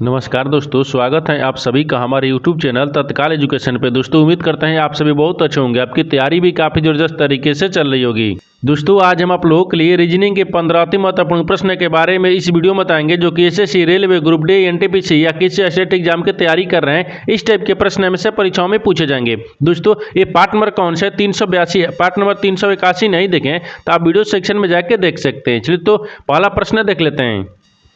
नमस्कार दोस्तों, स्वागत है आप सभी का हमारे YouTube चैनल तत्काल एजुकेशन पे। दोस्तों उम्मीद करते हैं आप सभी बहुत अच्छे होंगे, आपकी तैयारी भी काफ़ी ज़बरदस्त तरीके से चल रही होगी। दोस्तों आज हम आप लोगों के लिए रीजनिंग के 15 महत्वपूर्ण प्रश्न के बारे में इस वीडियो में बताएंगे, जो कि SSC, railway, group D, NTPC या किसी स्टेट एग्जाम की तैयारी कर रहे हैं। इस टाइप के प्रश्न में से परीक्षाओं में पूछे जाएंगे। दोस्तों ये पार्ट नंबर कौन सा है? 382 है। पार्ट नंबर 381 नहीं देखें तो आप वीडियो सेक्शन में जाके देख सकते हैं। चलिए तो पहला प्रश्न देख लेते हैं।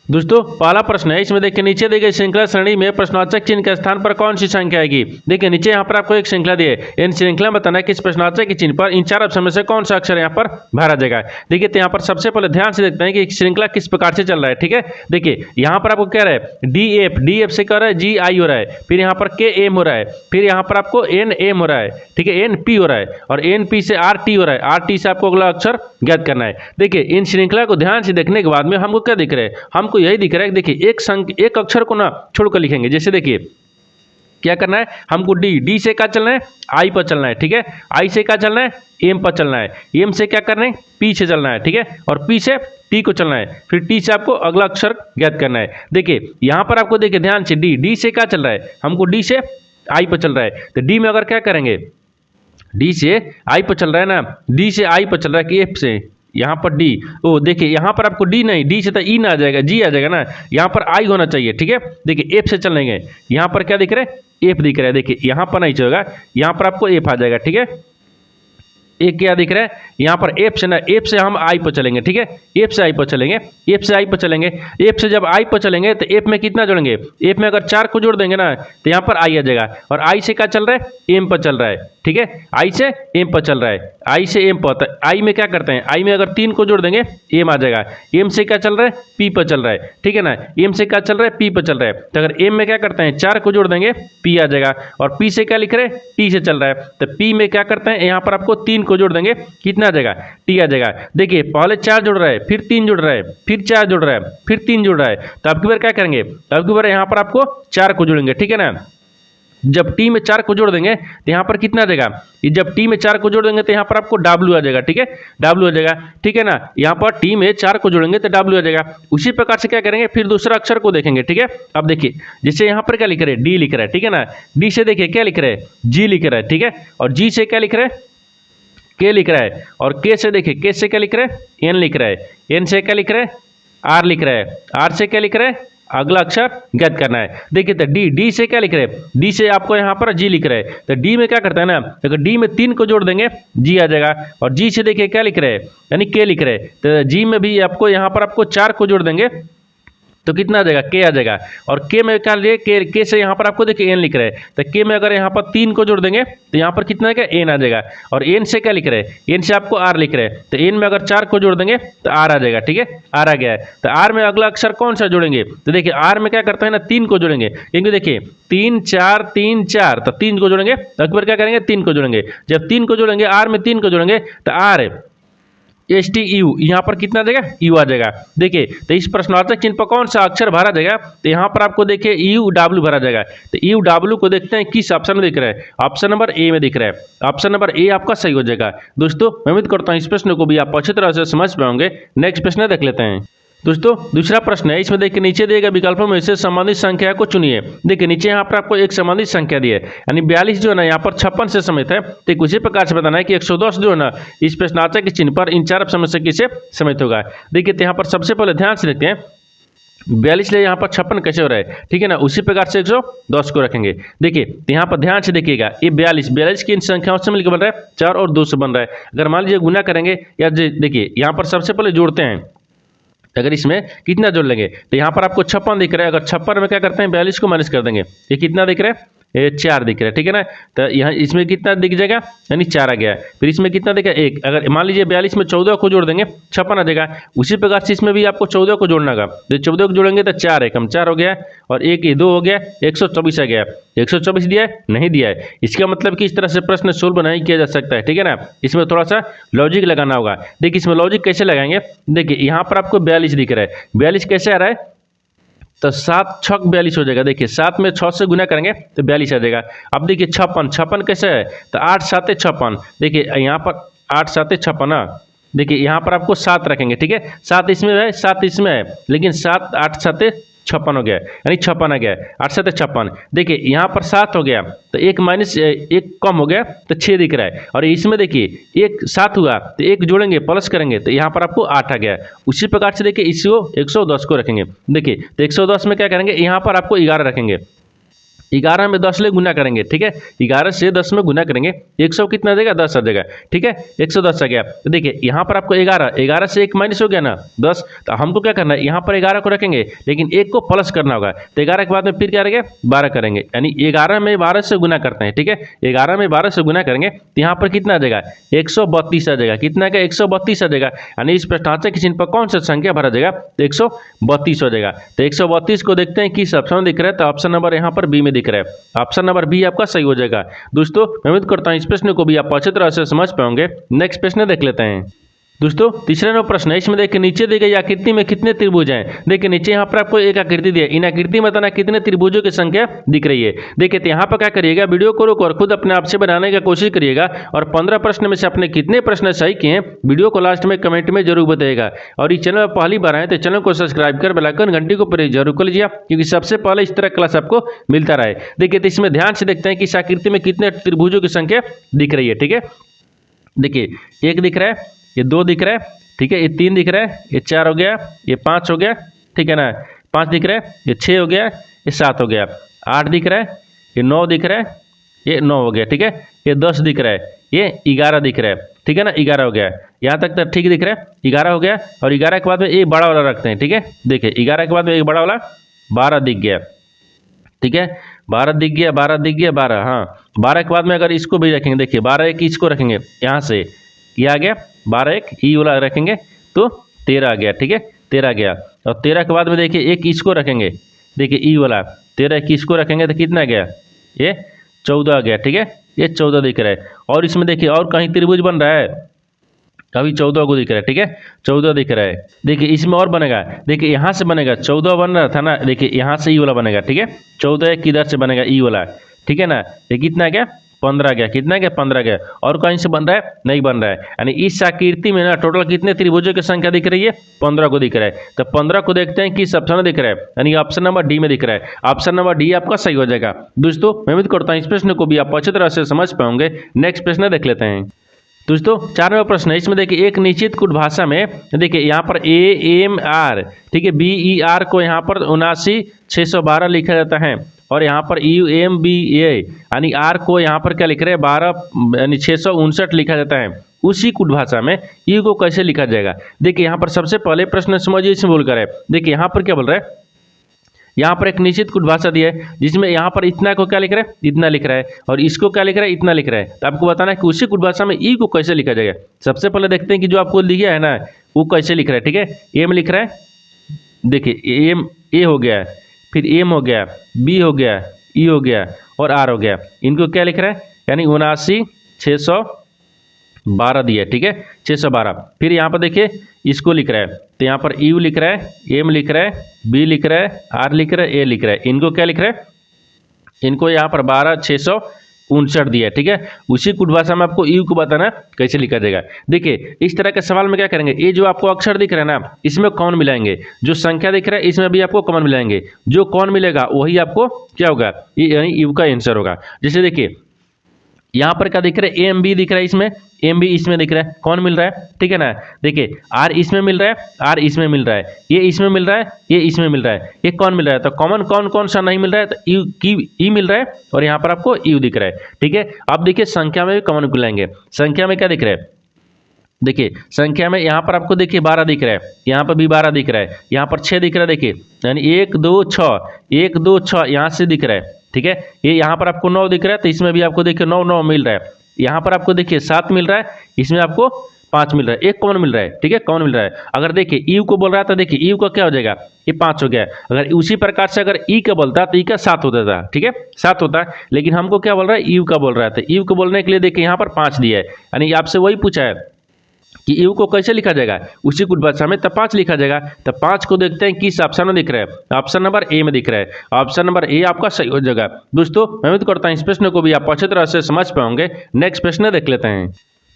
दोस्तों पहला प्रश्न है, इसमें देखिए नीचे दी गई श्रृंखला श्रेणी में प्रश्नवाचक चिन्ह के स्थान पर कौन सी संख्या आएगी। देखिए नीचे यहाँ पर आपको एक श्रृंखला दी है, इन श्रृंखला में बताना है कि इस प्रश्नवाचक के चिन्ह पर इन चार ऑप्शन में से कौन सा अक्षर यहाँ पर भरा जाएगा। देखिए तो यहाँ पर सबसे पहले ध्यान से देखते हैं कि श्रृंखला किस प्रकार से चल रहा है। ठीक है, देखिए यहाँ पर आपको कह रहा है डी एफ से कह रहा है जी आई हो रहा है, फिर यहाँ पर के एम हो रहा है, फिर यहाँ पर आपको एन एम हो रहा है, ठीक है, एन पी हो रहा है, और एन पी से आर टी हो रहा है। आर टी से आपको अगला अक्षर ज्ञात करना है। देखिए इन श्रृंखला को ध्यान से देखने के बाद में हमको क्या दिख रहा है, हमको यही दिख रहा है। देखिए एक अक्षर को ना छोड़कर लिखेंगे। जैसे देखिए क्या करना है, हमको डी से क्या चलना है, आई पर चलना है। ठीक है, आई से क्या चलना है, एम पर चलना है, एम से क्या करना है, पी से चलना है। ठीक है, और पी से टी को चलना है, फिर टी से आपको अगला अक्षर ज्ञात करना है। देखिए यहां पर आपको देखिए ध्यान से डी से क्या चल रहा है, हमको डी से आई पर चल रहा है। तो डी में अगर क्या करेंगे, डी से आई पर चल रहा है ना, डी से आई पर चल रहा है कि एफ से, यहाँ पर डी, ओ देखिए यहाँ पर आपको डी नहीं, डी से तो ई ना आ जाएगा, जी आ जाएगा ना, यहाँ पर आई होना चाहिए। ठीक है, देखिए एफ से चलेंगे, यहाँ पर क्या दिख रहा है, एफ दिख रहा है। देखिए यहाँ पर नहीं चलेगा, यहाँ पर आपको एफ आ जाएगा। ठीक है, एक क्या दिख रहा है, यहाँ पर एफ से ना, एफ से हम आई पर चलेंगे। ठीक है, एफ से आई पर चलेंगे, एफ से आई पर चलेंगे। एफ से जब आई पर चलेंगे तो एफ में कितना जोड़ेंगे, एफ में अगर 4 को जोड़ देंगे ना तो यहाँ पर आई आ जाएगा। और आई से क्या चल रहा है, एम पर चल रहा है। ठीक है, आई से एम पर चल रहा है, आई से एम पर। आई में क्या करते हैं, आई में अगर 3 को जोड़ देंगे एम आ जाएगा। एम से क्या चल रहा है, पी पर चल रहा है। ठीक है ना, एम से क्या चल रहा है, पी पर चल रहा है। तो अगर एम में क्या करते हैं, 4 को जोड़ देंगे पी आ जाएगा। और पी से क्या लिख रहे हैं, टी से चल रहा है, तो पी में क्या करते हैं, यहाँ पर आपको 3 को जोड़ देंगे, कितना आ जाएगा, टी आ जाएगा। देखिए पहले 4 जोड़ रहा है, फिर 3 जोड़ रहा है, फिर 4 जोड़ रहा है, फिर 3 जोड़ रहा है। तो अब की बार क्या करेंगे, अब की बार यहाँ पर आपको 4 को जोड़ेंगे। ठीक है ना, जब टी में 4 को जोड़ देंगे तो यहाँ पर कितना आ जाएगा, जब टी में 4 को जोड़ देंगे तो यहाँ पर आपको डब्ल्यू आ जाएगा। ठीक है, डब्ल्यू आ जाएगा। ठीक है ना, यहाँ पर टी में 4 को जोड़ेंगे तो डब्ल्यू आ जाएगा। उसी प्रकार से क्या करेंगे, फिर दूसरा अक्षर को देखेंगे। ठीक है, अब देखिए जैसे यहाँ पर क्या लिख रहे हैं, डी लिख रहा है। ठीक है ना, डी से देखिए क्या लिख रहे हैं, जी लिख रहा है। ठीक है, और जी से क्या लिख रहे हैं, के लिख रहा है। और के से देखिए, के से क्या लिख रहा है, एन लिख रहा है। एन से क्या लिख रहा है, आर लिख रहा है। आर से क्या लिख रहा है, अगला अक्षर ज्ञात करना है। देखिए तो डी से क्या लिख रहे हैं, डी से आपको यहाँ पर जी लिख रहे हैं। तो डी में क्या करता है ना, अगर डी में 3 को जोड़ देंगे जी आ जाएगा। और जी से देखिए क्या लिख रहे हैं, यानी के लिख रहे हैं। तो जी में भी आपको यहाँ पर आपको 4 को जोड़ देंगे तो कितना आ जाएगा, के आ जाएगा। और के में क्या लिए, के से यहाँ पर आपको देखिए एन लिख रहे हैं। तो के में अगर यहाँ पर 3 को जोड़ देंगे तो यहाँ पर कितना आएगा, एन आ जाएगा। और एन से क्या लिख रहे हैं, एन से आपको आर लिख रहे हैं। तो एन में अगर 4 को जोड़ देंगे तो आर आ जाएगा। ठीक है, आर आ गया है। तो आर में अगला अक्षर कौन सा जोड़ेंगे, तो देखिए आर में क्या करते हैं ना, 3 को जोड़ेंगे। क्योंकि देखिए 3 4 3 4, तो 3 को जोड़ेंगे, अकबर क्या करेंगे, 3 को जोड़ेंगे। जब 3 को जोड़ेंगे, आर में 3 को जोड़ेंगे तो आर एस टी यू, यहाँ पर कितना देगा, यू आ जाएगा। देखिए तो इस प्रश्नार्थक चिन्ह पर कौन सा अक्षर भरा जाएगा, तो यहाँ पर आपको देखिए यू डब्ल्यू भरा जाएगा। तो यू डब्ल्यू को देखते हैं किस ऑप्शन में दिख रहा है, ऑप्शन नंबर ए में दिख रहा है। ऑप्शन नंबर ए आपका सही हो जाएगा। दोस्तों मैं उम्मीद करता हूँ इस प्रश्न को भी आप अच्छी तरह से समझ पाओगे। नेक्स्ट प्रश्न देख लेते हैं। दोस्तों दूसरा प्रश्न है, इसमें देखिए नीचे दिए गए विकल्पों में से संबंधित संख्या को चुनिए। देखिए नीचे यहाँ पर आपको एक संबंधित संख्या दी है, यानी 42 जो है ना यहाँ पर 56 से समित है। तो उसी प्रकार से बताना है कि 110 जो है ना इस प्रश्नार्थक के चिन्ह पर इन 4 ऑप्शन में से किसे समित होगा। देखिए तो यहाँ पर सबसे पहले ध्यान से देखते हैं 42 ले यहाँ पर 56 कैसे हो रहा है। ठीक है ना, उसी प्रकार से 110 को रखेंगे। देखिए तो यहाँ पर ध्यान से देखिएगा, ये 42 की इन संख्याओं से मिलकर बन रहा है 4 और 2 से बन रहा है। अगर मान लीजिए गुना करेंगे या देखिए यहाँ पर सबसे पहले जोड़ते हैं, अगर इसमें कितना जोड़ लेंगे तो यहाँ पर आपको 56 दिख रहा है। अगर 56 में क्या करते हैं, 42 को माइनस कर देंगे, ये कितना दिख रहा है, ये 4 दिख रहा है। ठीक है ना, तो यहाँ इसमें कितना दिख जाएगा, यानी 4 आ गया। फिर इसमें कितना दिखा, 1। अगर मान लीजिए 42 में 14 को जोड़ देंगे 56 आ जाएगा। उसी प्रकार से इसमें भी आपको 14 को जोड़ना होगा। तो 14 को जोड़ेंगे तो 4 है, कम 4 हो गया, और 1 ये 2 हो गया, 124 आ गया। 124 दिया है, नहीं दिया है। इसका मतलब कि इस तरह से प्रश्न सोल्व नहीं किया जा सकता है। ठीक है ना, इसमें थोड़ा सा लॉजिक लगाना होगा। देखिए इसमें लॉजिक कैसे लगाएंगे, देखिए यहाँ पर आपको 42 दिख रहा है, 42 कैसे आ रहा है, तो 7 6 42 हो जाएगा। देखिए 7 में 6 से गुना करेंगे तो 42 आ जाएगा। अब देखिए 56 कैसे है, तो 8 7 56। देखिए यहाँ पर 8 7 56, देखिए यहाँ पर आपको 7 रखेंगे। ठीक है, 7 इसमें है, 7 इसमें है, लेकिन 7 8 7 56 हो गया, यानी 56 आ गया। 8 7 56। देखिए यहाँ पर 7 हो गया तो 1 माइनस 1 कम हो गया तो 6 दिख रहा है। और इसमें देखिए 1 7 हुआ तो 1 जोड़ेंगे प्लस करेंगे तो यहाँ पर आपको 8 आ गया। उसी प्रकार से देखिए इसको 110 को रखेंगे। देखिए तो 110 में क्या करेंगे, यहाँ पर आपको 11 रखेंगे, 11 में 10 ले गुना करेंगे, ठीक है, 11 से 10 में गुना करेंगे, 100 कितना देगा, 10 आ जाएगा, ठीक है, 110 आ गया। तो देखिए यहाँ पर आपको 11 से 1 माइनस हो गया ना 10, तो हमको क्या करना है, यहाँ पर 11 को रखेंगे लेकिन 1 को प्लस करना होगा। तो 11 के बाद में फिर क्या रहेगा, 12 करेंगे, यानी 11 में 12 से गुना करते हैं, ठीक है, 11 में 12 से गुना करेंगे तो यहाँ पर कितना आ जाएगा, 132 आ जाएगा। कितना का 132 आ जाएगा, यानी इस प्रश्नांक के चिन्ह पर कौन सा संख्या भरा जाएगा, 132 हो जाएगा। तो 132 को देखते हैं किस ऑप्शन में दिख रहा है, तो ऑप्शन नंबर यहाँ पर बी में दिख रहा है। ऑप्शन नंबर बी आपका सही हो जाएगा। दोस्तों मैं उम्मीद करता हूं इस प्रश्न को भी आप अच्छी तरह से समझ पाओगे। नेक्स्ट प्रश्न देख लेते हैं। दोस्तों तीसरा नंबर प्रश्न है, इसमें देखिए नीचे दी गई आकृति में कितने त्रिभुज हैं। देखिए नीचे यहाँ पर आपको एक आकृति दी है, इन आकृति में बताना कितने त्रिभुजों की संख्या दिख रही है। देखिए तो यहाँ पर क्या करिएगा, वीडियो को रोक और खुद अपने आप से बनाने की कोशिश करिएगा और 15 प्रश्न में से अपने कितने प्रश्न सही किए हैं वीडियो को लास्ट में कमेंट में जरूर बताइएगा। और इस चैनल पर पहली बार आए तो चैनल को सब्सक्राइब कर बेल आइकन घंटी को प्रेस जरूर कर लीजिए, क्योंकि सबसे पहले इस तरह क्लास आपको मिलता रहे। देखिए तो इसमें ध्यान से देखते हैं कि इस आकृति में कितने त्रिभुजों की संख्या दिख रही है, ठीक है। देखिए 1 दिख रहा है, ये 2 दिख रहा है, ठीक है, ये 3 दिख रहा है, ये 4 हो गया, ये 5 हो गया, ठीक है ना, 5 दिख रहा है, ये 6 हो गया, ये 7 हो गया, 8 दिख रहा है, ये 9 दिख रहा है, ये 9 हो गया, ठीक है, ये 10 दिख रहा है, ये 11 दिख रहा है, ठीक है ना, 11 हो गया। यहाँ तक तो ठीक दिख रहा है, 11 हो गया। और 11 के बाद में एक बड़ा वाला रखते हैं, ठीक है। देखिए 11 के बाद में एक बड़ा वाला 12 दिख गया, ठीक है, 12 दिख गया, 12 दिख गया, 12, हाँ 12 के बाद में अगर इसको भी रखेंगे, देखिए 12 एक इसको रखेंगे, यहाँ से ये आ गया, 12 एक ई वाला रखेंगे तो 13 आ गया, ठीक है, 13 आ गया। और 13 के बाद में देखिए एक इसको रखेंगे, देखिए ई वाला 13 एक इसको रखेंगे तो कितना गया, ये 14 आ गया, ठीक है, ये 14 दिख रहा है। और इसमें देखिए और कहीं त्रिभुज बन रहा है, अभी 14 को दिख रहा है, ठीक है, 14 दिख रहा है। देखिए इसमें और बनेगा, देखिए यहाँ से बनेगा, 14 बन रहा था ना, देखिए यहाँ से ई वाला बनेगा, ठीक है, 14 एक किधर से बनेगा, ई वाला, ठीक है ना, ये कितना गया, 15 गया, कितना गया, 15 गया। और कहीं से बन रहा है, नहीं बन रहा है, यानी इस आकृति में ना टोटल कितने त्रिभुजों की संख्या दिख रही है, 15 को दिख रहा है। तो 15 को देखते हैं किस ऑप्शन में दिख रहा है, यानी ऑप्शन नंबर डी में दिख रहा है। ऑप्शन नंबर डी आपका सही हो जाएगा। दोस्तों मैं उम्मीद करता हूँ इस प्रश्न को भी आप अच्छी तरह से समझ पाओगे। नेक्स्ट प्रश्न देख लेते हैं। दोस्तों 4वां प्रश्न है, इसमें देखिए एक निश्चित कुट भाषा में देखिए यहाँ पर AMR, ठीक है, BER को यहाँ पर 79612 लिखा जाता है। और यहाँ पर UMBA यानी R को यहाँ पर क्या लिख रहे हैं, 12 यानी 659 लिखा जाता है। उसी कुट भाषा में U को कैसे लिखा जाएगा। देखिए यहाँ पर सबसे पहले प्रश्न समझिए, इसमें बोलकर है, देखिए यहाँ पर क्या बोल रहा है, यहाँ पर एक निश्चित कुट भाषा दी है जिसमें यहाँ पर इतना को क्या लिख रहा है, इतना लिख रहा है, और इसको क्या लिख रहा है, इतना लिख रहा है। तो आपको बताना है कि उसी कुट भाषा में ई को कैसे लिखा जाएगा। सबसे पहले देखते हैं कि जो आपको लिखा है ना वो कैसे लिख रहा है, ठीक है। एम लिख रहा है, देखिए एम ए हो गया, फिर एम हो गया, बी हो गया, ई हो गया और आर हो गया। इनको क्या लिख रहा है, यानी 79612 दिया है, ठीक है, 612। फिर यहाँ पर देखिए इसको लिख रहा है, तो यहाँ पर यू लिख रहा है, एम लिख रहा है, बी लिख रहा है, आर लिख रहा है, ए लिख रहा है। इनको क्या लिख रहा है, इनको यहाँ पर 12659 दिया है, ठीक है। उसी कुट भाषा में आपको यू को बताना कैसे लिखा जाएगा। देखिए इस तरह के सवाल में क्या करेंगे, ये जो आपको अक्षर दिख रहा है ना इसमें कौन मिलाएंगे, जो संख्या दिख रहा है इसमें भी आपको कॉमन मिलाएंगे, जो कौन मिलेगा वही आपको क्या होगा, ये यानी यू का आंसर होगा। जैसे देखिए यहाँ पर क्या दिख रहा है, एम बी दिख रहा है, इसमें एम बी इसमें दिख रहा है, कौन मिल रहा है, ठीक है ना। देखिए आर इसमें मिल रहा है, आर इसमें मिल रहा है, ये इसमें मिल रहा है, ये इसमें मिल रहा है, ये कौन मिल रहा है, तो कॉमन कौन कौन सा नहीं मिल रहा है, तो यू की ई मिल रहा है और यहाँ पर आपको यू दिख रहा है, ठीक है। अब देखिए संख्या में भी कॉमन मिलाएंगे। संख्या में क्या दिख रहा है, देखिए संख्या में यहाँ पर आपको देखिए 12 दिख रहा है, यहाँ पर भी 12 दिख रहा है, यहाँ पर 6 दिख रहा है, देखिए यानी 1 2 6 1 2 6 यहाँ से दिख रहा है, ठीक है। ये यहाँ पर आपको 9 दिख रहा है, तो इसमें भी आपको देखिए 9 9 मिल रहा है। यहाँ पर आपको देखिए 7 मिल रहा है, इसमें आपको 5 मिल रहा है, एक कॉमन मिल रहा है, ठीक है, कॉमन मिल रहा है। अगर देखिए यू को बोल रहा था, देखिए यू का क्या हो जाएगा, ये 5 हो गया। अगर उसी प्रकार से अगर ई का बोलता तो ई का 7 होता था, ठीक है, 7 होता है। लेकिन हमको क्या बोल रहा है, यू का बोल रहा था। यू को बोलने के लिए देखिए यहाँ पर 5 दिया है, यानी आपसे वही पूछा है कि यू को कैसे लिखा जाएगा, उसी कुट भाषा में तब 5 लिखा जाएगा। तब 5 को देखते हैं किस ऑप्शन में दिख रहा है, ऑप्शन नंबर ए में दिख रहा है। ऑप्शन नंबर ए आपका सही हो जाएगा। दोस्तों मैं उम्मीद करता हूं इस प्रश्न को भी आप अच्छी तरह से समझ पाओगे। नेक्स्ट प्रश्न देख लेते हैं।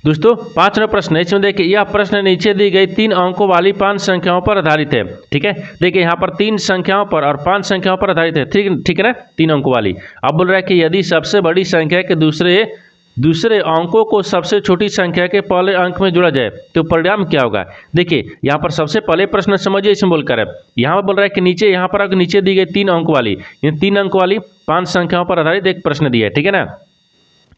दोस्तों 5वां प्रश्न है, इसमें देखिए यह प्रश्न नीचे दी गई 3 अंकों वाली 5 संख्याओं पर आधारित है। ठीक है, देखिए यहाँ पर 3 संख्याओं पर और 5 संख्याओं पर आधारित है। ठीक है ना, 3 अंकों वाली। अब बोल रहा है कि यदि सबसे बड़ी संख्या के दूसरे अंकों को सबसे छोटी संख्या के पहले अंक में जोड़ा जाए तो परिणाम क्या होगा। देखिए यहाँ पर सबसे पहले प्रश्न समझिए, इसमें बोलकर है यहाँ पर बोल रहा है कि यहाँ पर नीचे दी गई 3 अंक वाली, इन 3 अंक वाली 5 संख्याओं पर आधारित एक प्रश्न दिया है। ठीक है ना,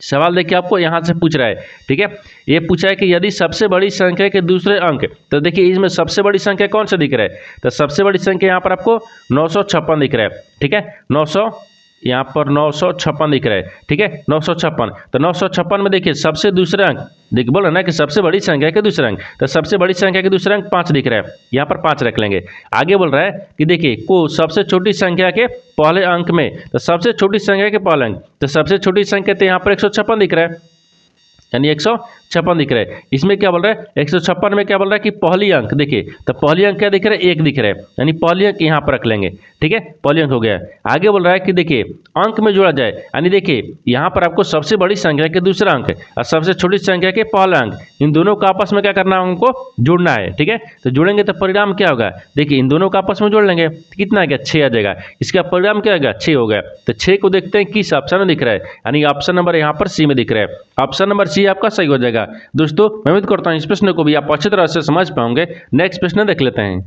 सवाल देखिए आपको यहाँ से पूछ रहा है। ठीक है, ये पूछा है कि यदि सबसे बड़ी संख्या के दूसरे अंक, तो देखिए इसमें सबसे बड़ी संख्या कौन सा दिख रहा है, तो सबसे बड़ी संख्या यहाँ पर आपको 956 दिख रहा है। ठीक है, 956 दिख रहा है। ठीक है, 956, तो 956 में देखिए सबसे दूसरे अंक, देखिए बोला ना कि सबसे बड़ी संख्या के दूसरे अंक, तो सबसे बड़ी संख्या के दूसरे अंक 5 दिख रहा है, यहाँ पर 5 रख लेंगे। आगे बोल रहा है कि देखिए को सबसे छोटी संख्या के पहले अंक में, तो सबसे छोटी संख्या के पहले अंक, तो सबसे छोटी संख्या तो यहाँ पर 156 दिख रहा है, यानी 156 दिख रहा है। इसमें क्या बोल रहा है, 156 में क्या बोल रहा है कि पहली अंक, देखिए तो पहली अंक क्या दिख रहा है, 1 दिख रहा है, यानी पहली अंक यहाँ पर रख लेंगे। ठीक है, पहली अंक हो गया। आगे बोल रहा है कि देखिए अंक में जोड़ा जाए, यानी देखिए यहाँ पर आपको सबसे बड़ी संख्या के दूसरा अंक और सबसे छोटी संख्या के पहला अंक, इन दोनों को आपस में क्या करना है, हमको जोड़ना है। ठीक है, तो जोड़ेंगे तो परिणाम क्या होगा, देखिए इन दोनों को आपस में जोड़ लेंगे, कितना आ गया, 6 आ जाएगा। इसका परिणाम क्या होगा, 6 हो गया। तो 6 को देखते हैं किस ऑप्शन में दिख रहा है, यानी ऑप्शन नंबर यहाँ पर सी में दिख रहा है। ऑप्शन नंबर सी आपका सही हो जाएगा। दोस्तों मैं उम्मीद करता हूँ इस प्रश्न को भी आप अच्छी तरह से समझ पाओगे। नेक्स्ट प्रश्न देख लेते हैं।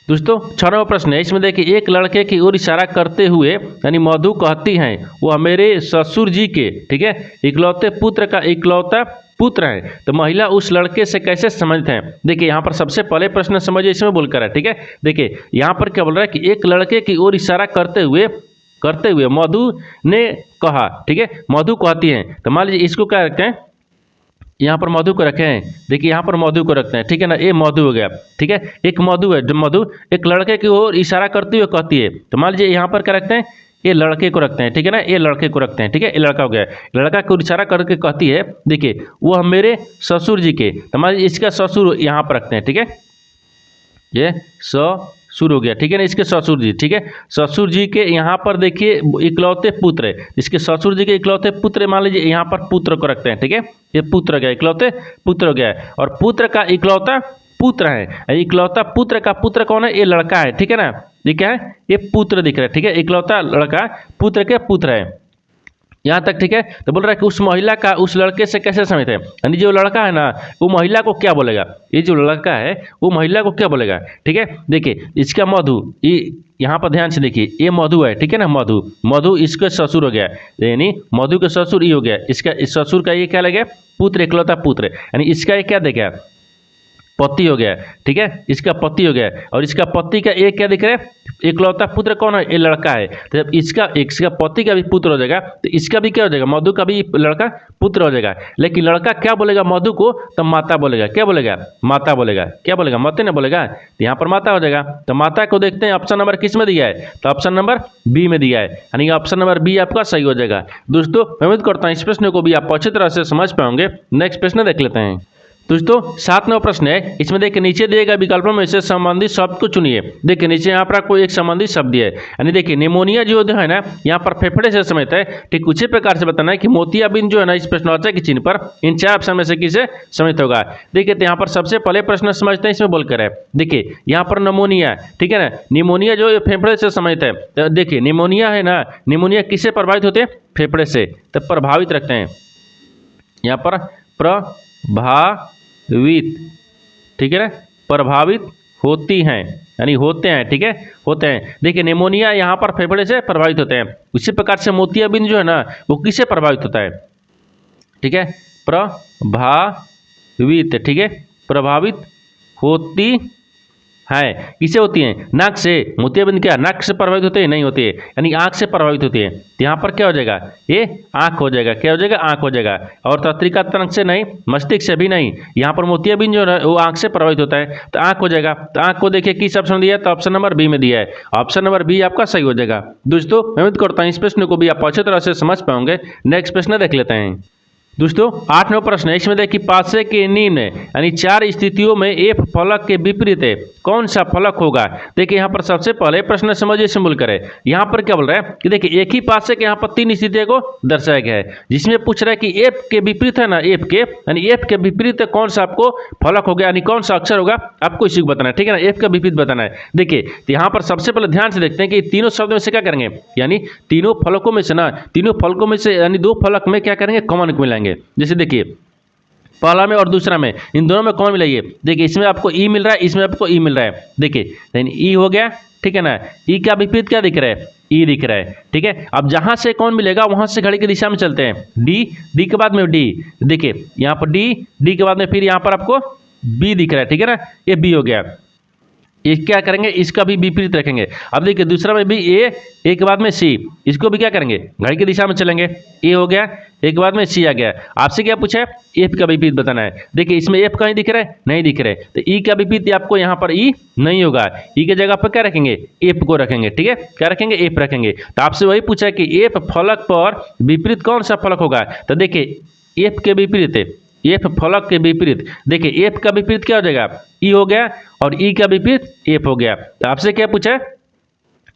दोस्तों 6वां प्रश्न है, इसमें देखिए एक लड़के की ओर इशारा करते हुए यानी मधु कहती हैं वह मेरे ससुर जी के, ठीक है, इकलौते पुत्र का इकलौता पुत्र है, तो महिला उस लड़के से कैसे समझते हैं। देखिए यहाँ पर सबसे पहले प्रश्न समझिए, इसमें बोलकर है। ठीक है, देखिए यहाँ पर क्या बोल रहा है कि एक लड़के की ओर इशारा करते हुए मधु ने कहा, ठीक है, मधु कहती हैं, तो मान लीजिए इसको क्या रखते हैं, यहाँ पर मधु को रखे हैं। देखिए यहाँ पर मधु को रखते हैं। ठीक है ना, ये मधु हो गया। ठीक है, एक मधु है, जब मधु एक लड़के की ओर इशारा करते हुए कहती है, तो मान लीजिए यहाँ पर क्या रखते हैं, ये लड़के को रखते हैं। ठीक है ना, ये लड़के को रखते हैं। ठीक है, ये लड़का हो गया। लड़का को इशारा करके कहती है, देखिए वो मेरे ससुर जी के, तो मान लीजिए इसका ससुर यहाँ पर रखते हैं। ठीक है, ये ससुर हो गया। ठीक है ना, इसके ससुर जी, ठीक है, ससुर जी के यहाँ पर देखिए इकलौते पुत्र है, इसके ससुर जी के इकलौते पुत्र, मान लीजिए यहाँ पर पुत्र को रखते हैं। ठीक है, ये पुत्र हो गया, इकलौते पुत्र हो गया, और पुत्र का इकलौता पुत्र है। इकलौता पुत्र का पुत्र कौन है, ये लड़का है। ठीक है ना, ये क्या है, ये पुत्र दिख रहा है। ठीक है, इकलौता लड़का पुत्र के पुत्र है, यहाँ तक। ठीक है, तो बोल रहा है कि उस महिला का उस लड़के से कैसे समझते हैं, यानी जो लड़का है ना वो महिला को क्या बोलेगा, ये जो लड़का है वो महिला को क्या बोलेगा। ठीक है, देखिए इसका मधु, ये यहाँ पर ध्यान से देखिए, ये मधु है। ठीक है ना, मधु इसके ससुर हो गया, यानी मधु के ससुर ये हो गया, इसका इस ससुर का ये क्या लगे, पुत्र, इकलौता पुत्र, यानी इसका ये क्या देगा, पति हो गया। ठीक है, इसका पति हो गया, और इसका पति का एक क्या दिख रहा है, इकलौता पुत्र कौन है, ये लड़का है। तो जब इसका पति का भी पुत्र हो जाएगा, तो इसका भी क्या हो जाएगा, मधु का भी लड़का पुत्र हो जाएगा। लेकिन लड़का क्या बोलेगा मधु को, तो माता बोलेगा। क्या बोलेगा, माता बोलेगा। क्या बोलेगा, मत ना बोलेगा, तो यहाँ पर माता हो जाएगा। तो माता को देखते हैं ऑप्शन नंबर किस में दिया है, तो ऑप्शन नंबर बी में दिया है, यानी ऑप्शन नंबर बी आपका सही हो जाएगा। दोस्तों मैं उम्मीद करता हूँ इस प्रश्न को भी आप अच्छी तरह से समझ पाओगे। नेक्स्ट प्रश्न देख लेते हैं। दोस्तों 7वां प्रश्न है, इसमें देखिए नीचे दिए गए विकल्पों में से संबंधित शब्द को चुनिए। देखिए नीचे यहाँ पर आपको एक संबंधित शब्द दिया है, यानी देखिए निमोनिया जो है ना यहाँ पर फेफड़े से समझता है। ठीक उसी प्रकार से बताना है कि मोतियाबिंद जो है ना इस प्रश्नवाचक के चिन्ह पर इन 4 ऑप्शन में से किसे समझता होगा। देखिए तो यहाँ पर सबसे पहले प्रश्न समझते हैं, इसमें बोलकर है, देखिए यहाँ पर निमोनिया, ठीक है ना, निमोनिया जो फेफड़े से समझता है। तो देखिए निमोनिया है ना, निमोनिया किससे प्रभावित होते हैं, फेफड़े से, तो प्रभावित रखते हैं यहाँ पर प्रभावित, ठीक है ना, प्रभावित होती हैं, यानी होते हैं। ठीक है, होते हैं। देखिए निमोनिया यहाँ पर फेफड़े से प्रभावित होते हैं। उसी प्रकार से मोतियाबिंद जो है ना वो किससे प्रभावित होता है, ठीक है, प्रभावित, ठीक है, प्रभावित होती है। किससे होती हैं, नाक से। मोतियाबिंद क्या नाक से प्रभावित होते हैं, नहीं होती है, यानी आँख से प्रभावित होती है। तो यहाँ पर क्या हो जाएगा, ये आँख हो जाएगा। क्या हो जाएगा, आँख हो जाएगा। और तंत्रिका तंत्र से नहीं, मस्तिष्क से भी नहीं, यहाँ पर मोतियाबिंद जो है वो आँख से प्रभावित होता है, तो आँख हो जाएगा। तो आँख को देखिए किस ऑप्शन दिया है, तो ऑप्शन नंबर बी में दिया है। ऑप्शन नंबर बी आपका सही हो जाएगा। दोस्तों मैं उम्मीद करता हूँ इस प्रश्न को भी आप अच्छी तरह से समझ पाओगे। नेक्स्ट प्रश्न देख लेते हैं। दोस्तों 8 नंबर प्रश्न है, इसमें देखिए पासे के निम्न यानी 4 स्थितियों में एफ फलक के विपरीत है, कौन सा फलक होगा। देखिए यहाँ पर सबसे पहले प्रश्न समझिए सिंबल करें। यहाँ पर क्या बोल रहा है कि देखिए एक ही पासे के यहाँ पर 3 स्थितियों को दर्शाया गया है, जिसमें पूछ रहा है कि एफ के विपरीत है ना, एफ के यानी एफ के विपरीत कौन सा आपको फलक होगा, यानी कौन सा अक्षर होगा आपको इसी को बताना है, ठीक है ना, एफ का विपरीत बताना है। देखिए तो यहाँ पर सबसे पहले ध्यान से देखते हैं कि तीनों शब्दों में से क्या करेंगे, यानी तीनों फलकों में से ना, तीनों फलकों में से यानी 2 फलक में क्या करेंगे, कॉमन मिलाएंगे। जैसे देखिए पहला में और दूसरा में, इन दोनों में कौन मिलाइए। देखिए इसमें आपको ई मिल रहा है, इसमें आपको ई मिल रहा है। देखिए ई हो गया, ठीक है ना, ई का विपरीत क्या दिख रहा है, ई दिख रहा है, ठीक है। अब जहां से कौन मिलेगा वहां से घड़ी की दिशा में चलते हैं, डी, डी के बाद में डी, देखिए यहाँ पर डी, डी के बाद में फिर यहाँ पर आपको बी दिख रहा है, ठीक है ना, ये बी हो गया। ये क्या करेंगे, इसका भी विपरीत रखेंगे। अब देखिए दूसरा में भी ए के बाद में सी, इसको भी क्या करेंगे, घड़ी की दिशा में चलेंगे, ए हो गया, ए के बाद में सी आ गया। आपसे क्या पूछा है, एफ का विपरीत बताना है। देखिए इसमें एफ कहीं दिख रहा है, नहीं दिख रहा है, तो ई का विपरीत आपको यहाँ पर ई नहीं होगा, ई के जगह पर क्या रखेंगे, एफ को रखेंगे, ठीक है, क्या रखेंगे, एफ रखेंगे। तो आपसे वही पूछा है कि एफ फलक पर विपरीत कौन सा फलक होगा। तो देखिए एफ के विपरीत है, एफ फलक के विपरीत, देखिए एफ का विपरीत क्या हो जाएगा, ई हो गया, और ई का विपरीत एफ हो गया। तो आपसे क्या पूछा है,